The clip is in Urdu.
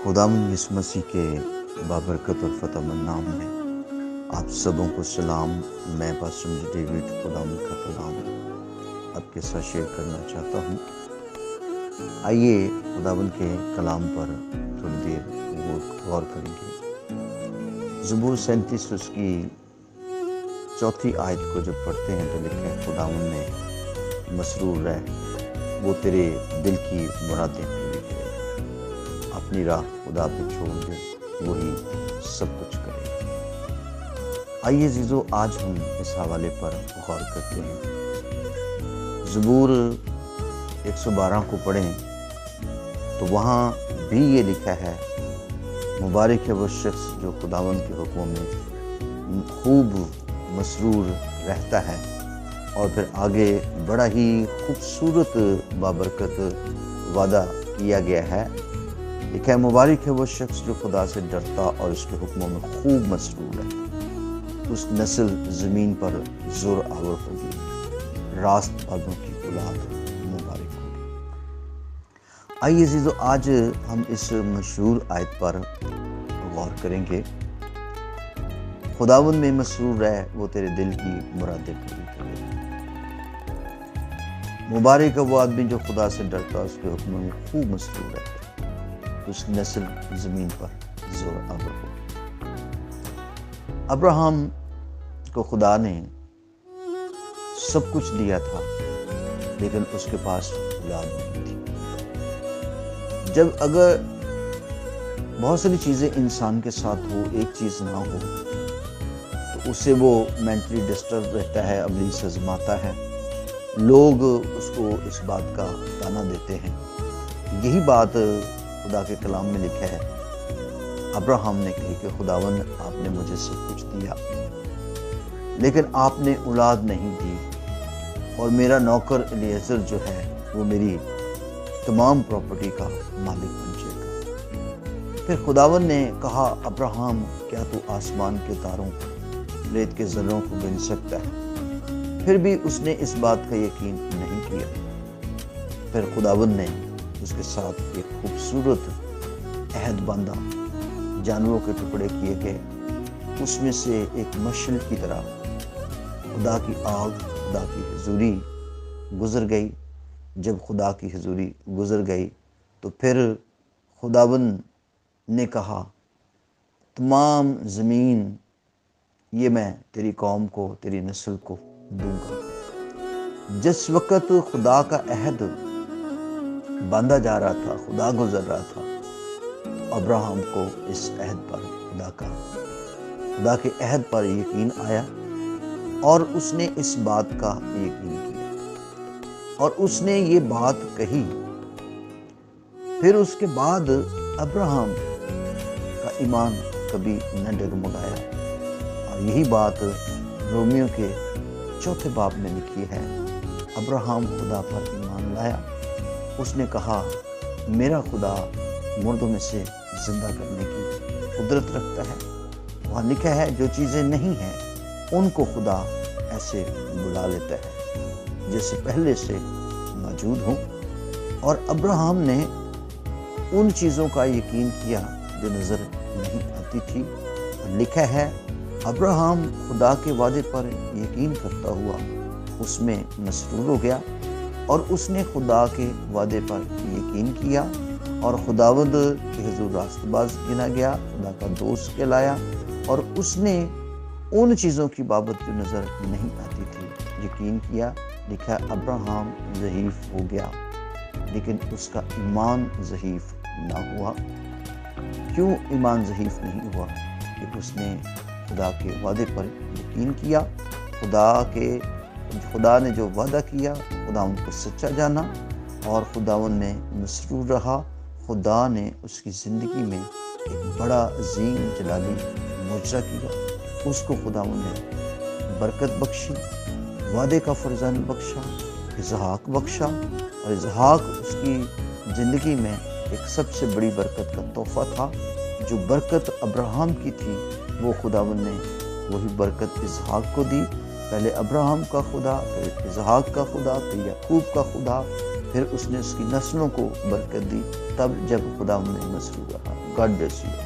خداوند یسوع مسیح کے بابرکت اور فتح مند نام میں آپ سبوں کو سلام۔ میں پاسٹر ڈیوڈ خداوند کا کلام آپ کے ساتھ شیئر کرنا چاہتا ہوں۔ آئیے خداوند کے کلام پر تھوڑی دیر غور کریں گے۔ زبور 37 اس کی 4 آیت کو جب پڑھتے ہیں تو لکھا ہے، خداوند نے مسرور رہ، وہ تیرے دل کی مرادیں پوری کرے۔ اپنی راہ خدا پہ چھوڑ دے، وہی سب کچھ کرے۔ آئیے عزیزو، آج ہم اس حوالے پر غور کرتے ہیں۔ زبور 112 کو پڑھیں تو وہاں بھی یہ لکھا ہے، مبارک ہے وہ شخص جو خداوند کے حکموں میں خوب مسرور رہتا ہے۔ اور پھر آگے بڑا ہی خوبصورت بابرکت وعدہ کیا گیا ہے، لکھا ہے، مبارک ہے وہ شخص جو خدا سے ڈرتا اور اس کے حکموں میں خوب مسرور رہتا، اس نسل زمین پر زور آور ہوگی، راست بازوں کی اولاد مبارک ہوگی۔ آئیے عزیزو، آج ہم اس مشہور آیت پر غور کریں گے۔ خداوند میں مسرور رہ، وہ تیرے دل کی مرادیں پوری کرے۔ مبارک ہے وہ آدمی جو خدا سے ڈرتا، اس کے حکموں میں خوب مسرور رہتا، اس کی نسل زمین پر زور آور ہو۔ ابراہیم کو خدا نے سب کچھ دیا تھا، لیکن اس کے پاس اولاد نہیں تھی۔ جب اگر بہت ساری چیزیں انسان کے ساتھ ہو، ایک چیز نہ ہو، تو اس سے وہ مینٹلی ڈسٹرب رہتا ہے، ابلیس آزماتا ہے، لوگ اس کو اس بات کا تانا دیتے ہیں۔ یہی بات خدا کے کلام میں لکھا ہے، ابراہیم نے کہی کہ خداوند، آپ نے مجھے سب کچھ دیا، لیکن آپ نے اولاد نہیں دی، اور میرا نوکر الیعزر جو ہے وہ میری تمام پراپرٹی کا مالک بن جائے گا۔ پھر خداوند نے کہا، ابراہیم، کیا تو آسمان کے تاروں، ریت کے ذروں کو گن سکتا ہے؟ پھر بھی اس نے اس بات کا یقین نہیں کیا۔ پھر خداوند نے اس کے ساتھ ایک خوبصورت عہد باندھا، جانوروں کے ٹکڑے کیے گئے، اس میں سے ایک مشعل کی طرح خدا کی آگ خدا کی حضوری گزر گئی۔ جب خدا کی حضوری گزر گئی تو پھر خداوند نے کہا، تمام زمین یہ میں تیری قوم کو، تیری نسل کو دوں گا۔ جس وقت خدا کا عہد باندھا جا رہا تھا، خدا گزر رہا تھا، ابراہیم کو اس عہد پر خدا کے عہد پر یقین آیا، اور اس نے اس بات کا یقین کیا، اور اس نے یہ بات کہی۔ پھر اس کے بعد ابراہیم کا ایمان کبھی نہ ڈگمگایا، اور یہی بات رومیو کے 4 باب میں لکھی ہے۔ ابراہیم خدا پر ایمان لایا، اس نے کہا، میرا خدا مردوں میں سے زندہ کرنے کی قدرت رکھتا ہے۔ وہاں لکھا ہے، جو چیزیں نہیں ہیں ان کو خدا ایسے بلا لیتا ہے جیسے پہلے سے موجود ہوں۔ اور ابراہیم نے ان چیزوں کا یقین کیا جو نظر نہیں آتی تھی، اور لکھا ہے، ابراہیم خدا کے وعدے پر یقین کرتا ہوا اس میں مسرور ہو گیا، اور اس نے خدا کے وعدے پر یقین کیا، اور خداوند کے حضور راست باز گنا گیا، خدا کا دوست کہلایا، اور اس نے ان چیزوں کی بابت جو نظر نہیں آتی تھی یقین کیا۔ لکھا، ابراہیم ضعیف ہو گیا، لیکن اس کا ایمان ضعیف نہ ہوا۔ کیوں ایمان ضعیف نہیں ہوا؟ کہ اس نے خدا کے وعدے پر یقین کیا، خدا نے جو وعدہ کیا، خداوند کو سچا جانا، اور خداوند میں مسرور رہا۔ خدا نے اس کی زندگی میں ایک بڑا عظیم جلالی معجزہ کیا، اس کو خداوند نے برکت بخشی، وعدے کا فرزند بخشا، اسحاق بخشا، اور اسحاق اس کی زندگی میں ایک سب سے بڑی برکت کا تحفہ تھا۔ جو برکت ابراہیم کی تھی، وہ خداوند نے وہی برکت اسحاق کو دی۔ پہلے ابراہیم کا خدا، پھر اسحاق کا خدا، پھر یعقوب کا خدا، پھر اس نے اس کی نسلوں کو برکت دی، تب جب خداوند نے مسرور رہا۔ God bless you.